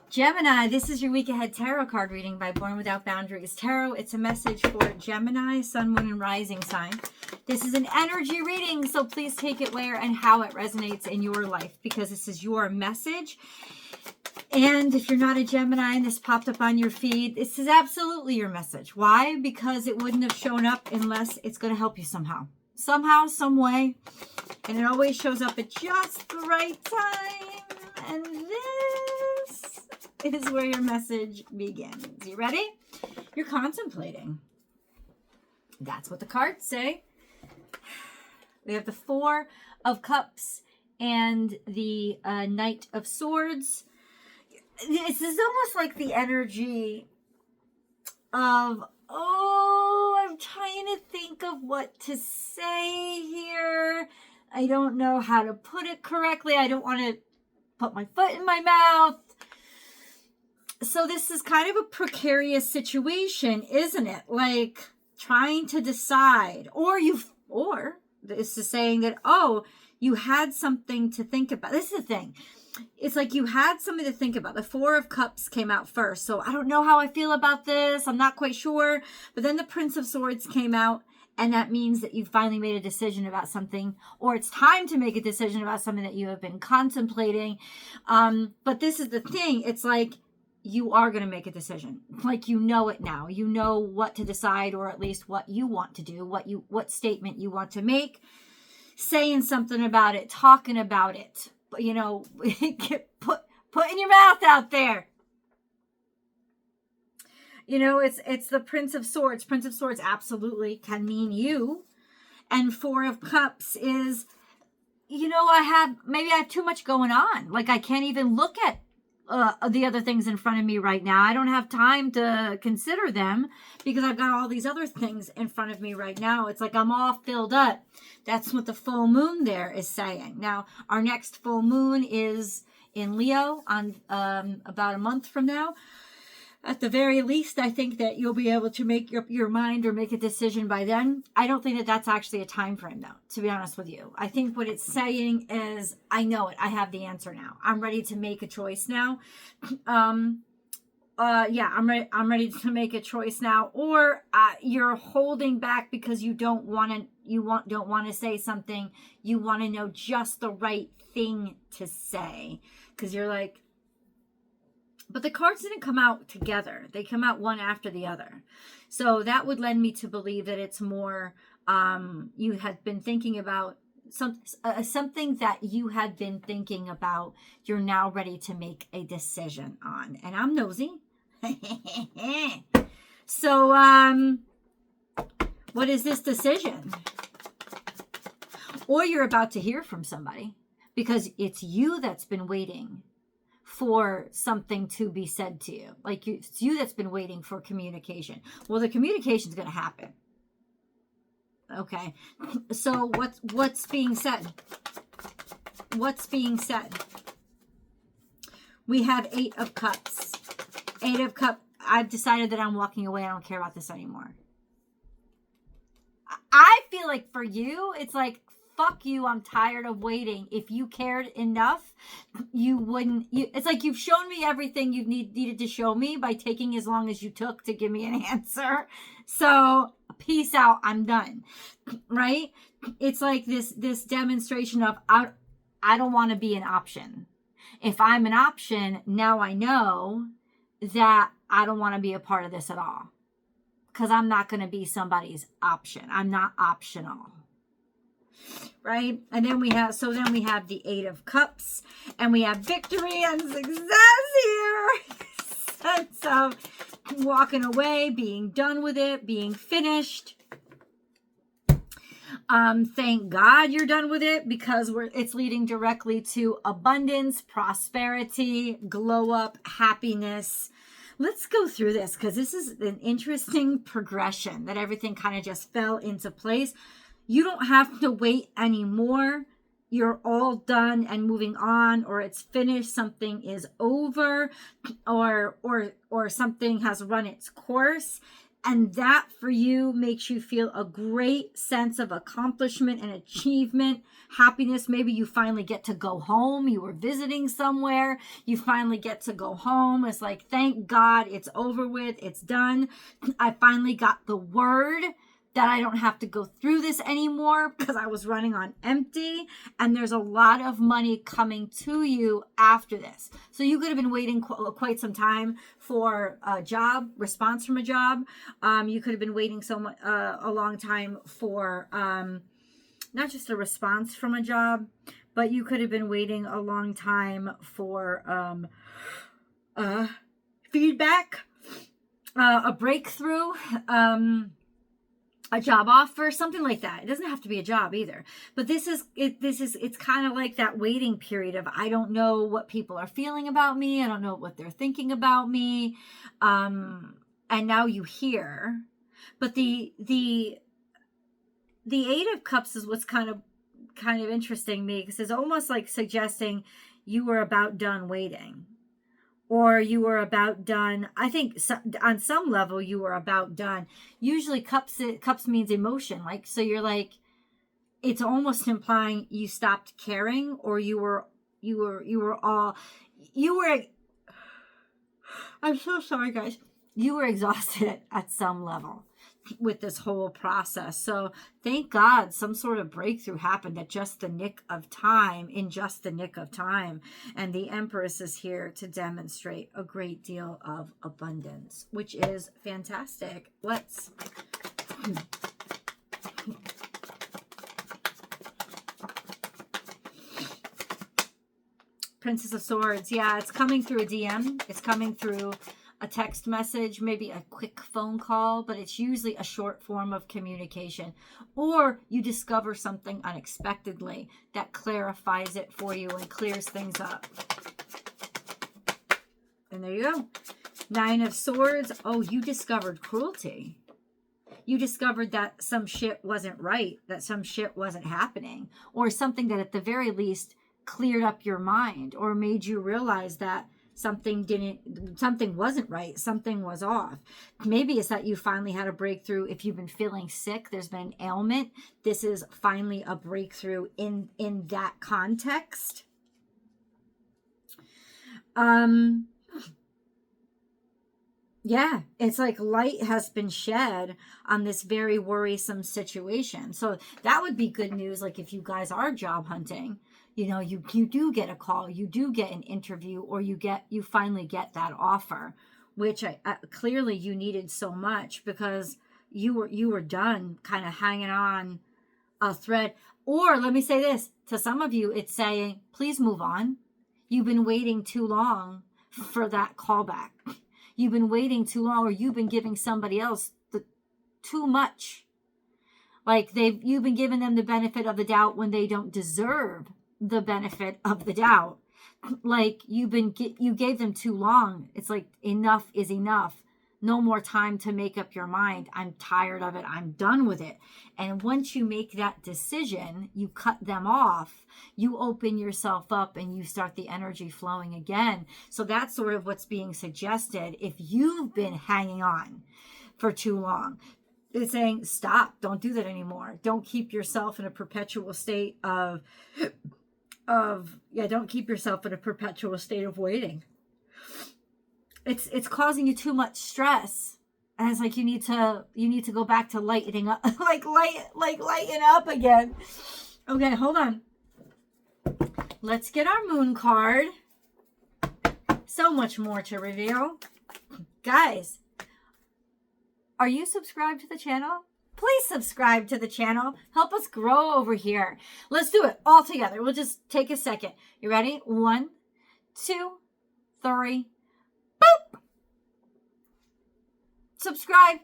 Gemini, this is your week ahead tarot card reading by Born Without Boundaries Tarot. It's a message for Gemini, Sun, Moon, and Rising sign. This is an energy reading, so please take it where and how it resonates in your life, because this is your message. And if you're not a Gemini and this popped up on your feed, this is absolutely your message. Why? Because it wouldn't have shown up unless it's going to help you somehow. Somehow, some way. And it always shows up at just the right time. And this is where your message begins. You ready? You're contemplating. That's what the cards say. We have the Four of Cups and the Knight of Swords. This is almost like the energy of, I'm trying to think of what to say here. I don't know how to put it correctly. I don't want to put my foot in my mouth. So this is kind of a precarious situation, isn't it? Like trying to decide, or this is saying that, you had something to think about. This is the thing. It's like you had something to think about. The Four of Cups came out first. So I don't know how I feel about this. I'm not quite sure. But then the Prince of Swords came out. And that means that you finally made a decision about something. Or it's time to make a decision about something that you have been contemplating. But this is the thing. It's like you are going to make a decision. Like you know it now. You know what to decide, or at least what you want to do. What statement you want to make. Saying something about it. Talking about it. But, putting your mouth out there. It's the Prince of Swords. Prince of Swords absolutely can mean you. And Four of Cups is, I have too much going on. Like I can't even look at the other things in front of me right now. I don't have time to consider them because I've got all these other things in front of me right now. It's like I'm all filled up. That's what the full moon there is saying. Now, our next full moon is in Leo on about a month from now. At the very least, I think that you'll be able to make up your mind or make a decision by then. I don't think that that's actually a time frame, though, to be honest with you. I think what it's saying is, I know it. I have the answer now. I'm ready to make a choice now. I'm ready to make a choice now. Or you're holding back because you don't want to say something. You want to know just the right thing to say. Because you're like, but the cards didn't come out together. They come out one after the other. So that would lend me to believe that it's more, you had been thinking about something that you had been thinking about. You're now ready to make a decision on. And I'm nosy. So, what is this decision? Or you're about to hear from somebody because it's you that's been waiting for something to be said to you. Like it's you that's been waiting for communication. Well, the communication is going to happen. Okay. So what's being said? What's being said? We have Eight of Cups. Eight of Cups. I've decided that I'm walking away. I don't care about this anymore. I feel like for you, it's like, fuck you, I'm tired of waiting. If you cared enough, you wouldn't. It's like you've shown me everything you needed to show me by taking as long as you took to give me an answer. So peace out, I'm done. Right? It's like this demonstration of I don't want to be an option. If I'm an option, now I know that I don't want to be a part of this at all. Because I'm not going to be somebody's option. I'm not optional. Right? And then we have the Eight of Cups, and we have victory and success here. Sense of walking away, being done with it, being finished. Thank God you're done with it, because it's leading directly to abundance, prosperity, glow up, happiness. Let's go through this, because this is an interesting progression that everything kind of just fell into place. You don't have to wait anymore. You're all done and moving on, or it's finished. Something is over, or something has run its course. And that for you makes you feel a great sense of accomplishment and achievement, happiness. Maybe you finally get to go home. You were visiting somewhere. You finally get to go home. It's like, thank God it's over with. It's done. I finally got the word that I don't have to go through this anymore because I was running on empty, and there's a lot of money coming to you after this. So you could have been waiting quite some time for a job, response from a job. You could have been waiting a long time for not just a response from a job, but you could have been waiting a long time for feedback, a breakthrough, a job offer, something like that. It doesn't have to be a job either. But it's kind of like that waiting period of, I don't know what people are feeling about me. I don't know what they're thinking about me. And now you hear. But the Eight of Cups is what's kind of interesting to me, because it's almost like suggesting you were about done waiting. Or you were about done. I think on some level you were about done. Usually cups means emotion. Like, so you're like, it's almost implying you stopped caring, or I'm so sorry, guys. You were exhausted at some level with this whole process. So thank God some sort of breakthrough happened at just the nick of time, in just the nick of time. And the Empress is here to demonstrate a great deal of abundance, which is fantastic. Let's Princess of Swords. Yeah, it's coming through a DM. It's coming through a text message, maybe a quick phone call, but it's usually a short form of communication. Or you discover something unexpectedly that clarifies it for you and clears things up. And there you go. Nine of Swords. Oh, you discovered cruelty. You discovered that some shit wasn't right, that some shit wasn't happening, or something that at the very least cleared up your mind or made you realize that something wasn't right, something was off. Maybe it's that you finally had a breakthrough. If you've been feeling sick, there's been an ailment, this is finally a breakthrough in that context. Yeah, it's like light has been shed on this very worrisome situation. So that would be good news. Like if you guys are job hunting, you know, you do get a call, you do get an interview, or you finally get that offer, which clearly you needed so much, because you were done kind of hanging on a thread. Or let me say this, to some of you, it's saying, please move on. You've been waiting too long for that callback. You've been waiting too long, or you've been giving somebody else too much. Like you've been giving them the benefit of the doubt when they don't deserve the benefit of the doubt. Like you gave them too long. It's like enough is enough. No more time to make up your mind. I'm tired of it. I'm done with it. And once you make that decision, you cut them off, you open yourself up, and you start the energy flowing again. So that's sort of what's being suggested. If you've been hanging on for too long, it's saying, stop. Don't do that anymore. Don't keep yourself in a perpetual state don't keep yourself in a perpetual state of waiting. It's causing you too much stress. And it's like you need to go back to lightening up, lighten up again. Okay, hold on. Let's get our moon card. So much more to reveal. Guys, are you subscribed to the channel? Please subscribe to the channel. Help us grow over here. Let's do it all together. We'll just take a second. You ready? 1, 2, 3. Boop! Subscribe.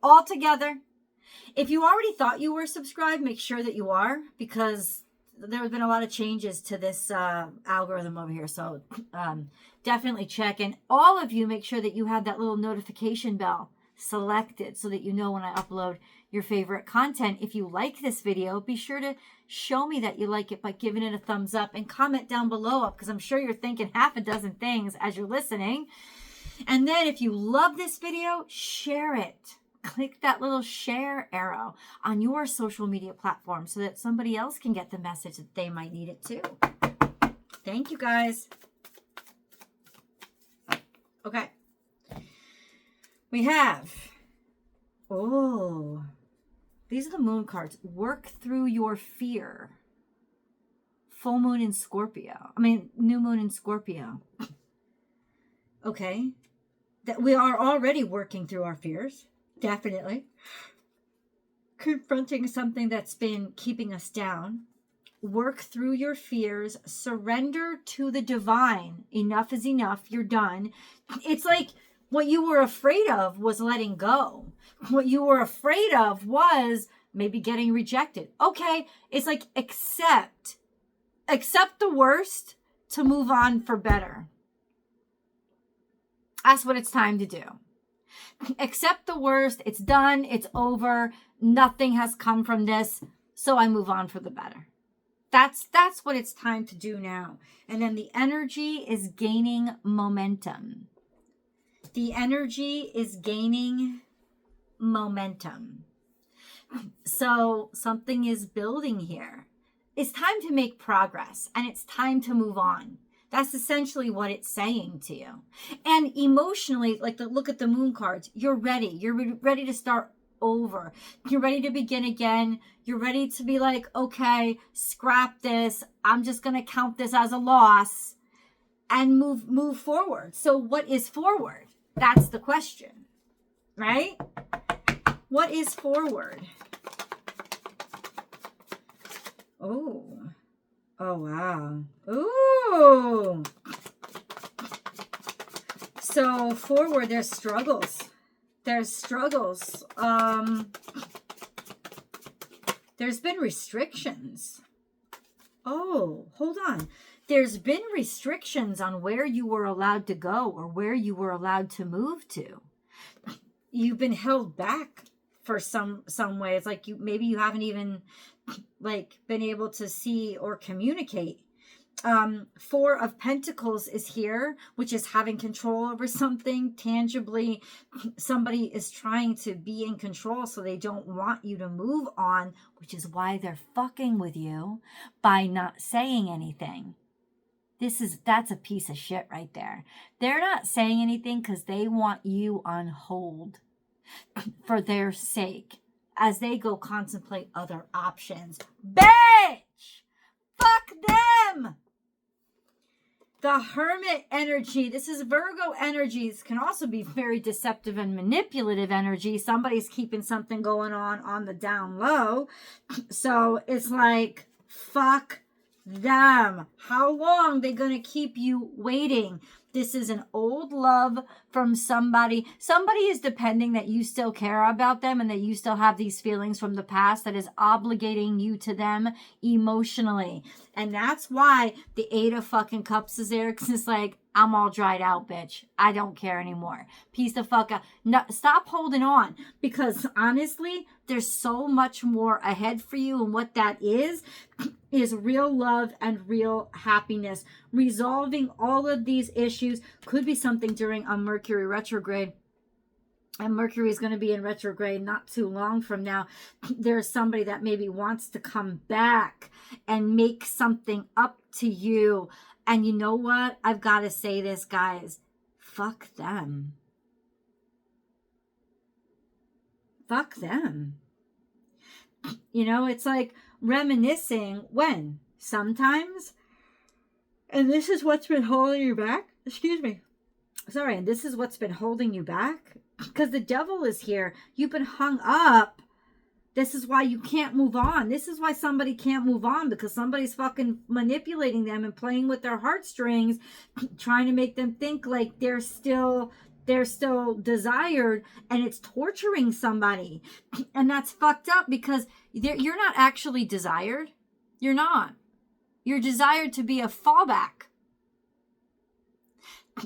All together. If you already thought you were subscribed, make sure that you are, because there have been a lot of changes to this algorithm over here. So definitely check. And all of you, make sure that you have that little notification bell selected so that you know when I upload your favorite content. If you like this video, be sure to show me that you like it by giving it a thumbs up, and comment down below, because I'm sure you're thinking half a dozen things as you're listening. And then if you love this video, share it. Click that little share arrow on your social media platform so that somebody else can get the message that they might need it too. Thank you, guys. Okay. We have, these are the moon cards. Work through your fear. Full moon in Scorpio. New moon in Scorpio. Okay. That we are already working through our fears. Definitely. Confronting something that's been keeping us down. Work through your fears. Surrender to the divine. Enough is enough. You're done. It's like what you were afraid of was letting go. What you were afraid of was maybe getting rejected. Okay. It's like accept the worst to move on for better. That's what it's time to do. Accept the worst. It's done. It's over. Nothing has come from this. So I move on for the better. That's what it's time to do now. And then the energy is gaining momentum. The energy is gaining momentum. So something is building here. It's time to make progress and it's time to move on. That's essentially what it's saying to you. And emotionally, look at the moon cards. You're ready. You're ready to start over. You're ready to begin again. You're ready to be like, okay, scrap this. I'm just going to count this as a loss and move forward. So what is forward? That's the question, right? What is forward? Oh, wow. Ooh. So forward, there's struggles. There's struggles. There's been restrictions. Oh, hold on. There's been restrictions on where you were allowed to go or where you were allowed to move to. You've been held back for some way. It's like maybe you haven't even been able to see or communicate. Four of Pentacles is here, which is having control over something tangibly. Somebody is trying to be in control, so they don't want you to move on, which is why they're fucking with you by not saying anything. That's a piece of shit right there. They're not saying anything because they want you on hold for their sake as they go contemplate other options. Bitch! Fuck them! The Hermit energy. This is Virgo energies. Can also be very deceptive and manipulative energy. Somebody's keeping something going on the down low. So it's like, fuck them. How long they gonna keep you waiting? This is an old love from somebody. Somebody is depending that you still care about them and that you still have these feelings from the past that is obligating you to them emotionally. And that's why the 8 of fucking cups is there. Because it's like, I'm all dried out, bitch. I don't care anymore. Peace the fuck out. No, stop holding on. Because honestly, there's so much more ahead for you. And what that is real love and real happiness. Resolving all of these issues. Could be something during a Mercury retrograde. And Mercury is going to be in retrograde not too long from now. There's somebody that maybe wants to come back and make something up to you. And you know what? I've got to say this, guys. Fuck them. Fuck them. You know, it's like reminiscing when? Sometimes. And this is what's been holding you back. Excuse me. Sorry. And this is what's been holding you back. Because the devil is here. You've been hung up. This is why you can't move on. This is why somebody can't move on, because somebody's fucking manipulating them and playing with their heartstrings, trying to make them think like they're still desired, and it's torturing somebody. And that's fucked up because you're not actually desired. You're not. You're desired to be a fallback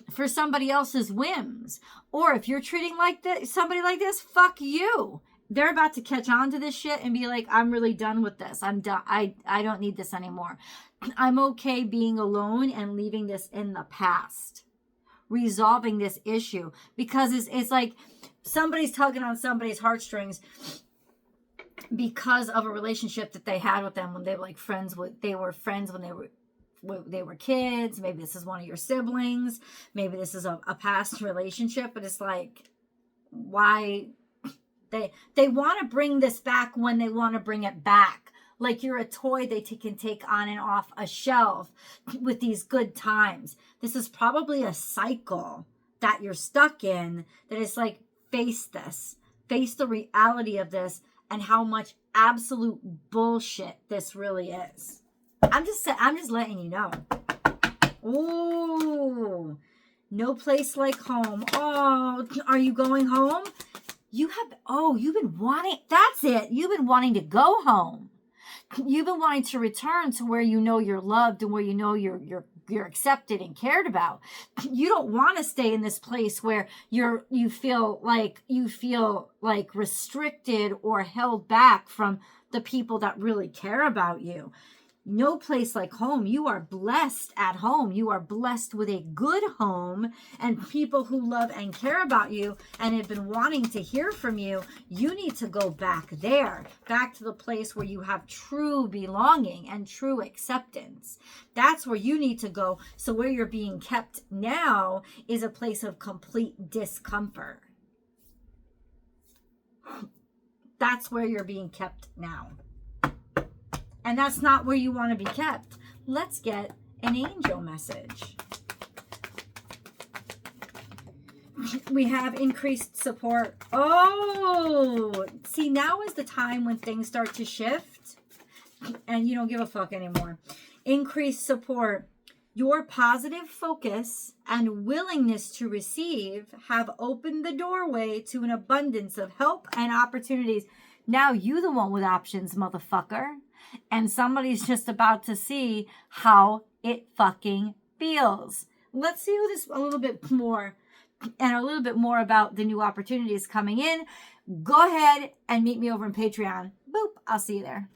for somebody else's whims. Or if you're treating somebody like this, fuck you. They're about to catch on to this shit and be like, I'm really done with this. I'm done. I don't need this anymore. I'm okay being alone and leaving this in the past. resolving this issue, because it's like somebody's tugging on somebody's heartstrings because of a relationship that they had with them when they were like friends when they were kids. Maybe this is one of your siblings. Maybe this is a past relationship, but it's like, why they want to bring this back when they want to bring it back. Like you're a toy they can take on and off a shelf with these good times. This is probably a cycle that you're stuck in, that is like, face this. Face the reality of this and how much absolute bullshit this really is. I'm just letting you know. Oh, no place like home. Oh, are you going home? You've been wanting, that's it. You've been wanting to go home. You've been wanting to return to where you know you're loved and where you know you're accepted and cared about. You don't want to stay in this place where you feel like restricted or held back from the people that really care about you. No place like home. You are blessed at home. You are blessed with a good home and people who love and care about you and have been wanting to hear from you. You need to go back there, back to the place where you have true belonging and true acceptance. That's where you need to go. So where you're being kept now is a place of complete discomfort. That's where you're being kept now. And that's not where you want to be kept. Let's get an angel message. We have increased support. Oh, see, now is the time when things start to shift and you don't give a fuck anymore. Increased support. Your positive focus and willingness to receive have opened the doorway to an abundance of help and opportunities. Now you the one with options, motherfucker. And somebody's just about to see how it fucking feels. Let's see this a little bit more about the new opportunities coming in. Go ahead and meet me over on Patreon. Boop. I'll see you there.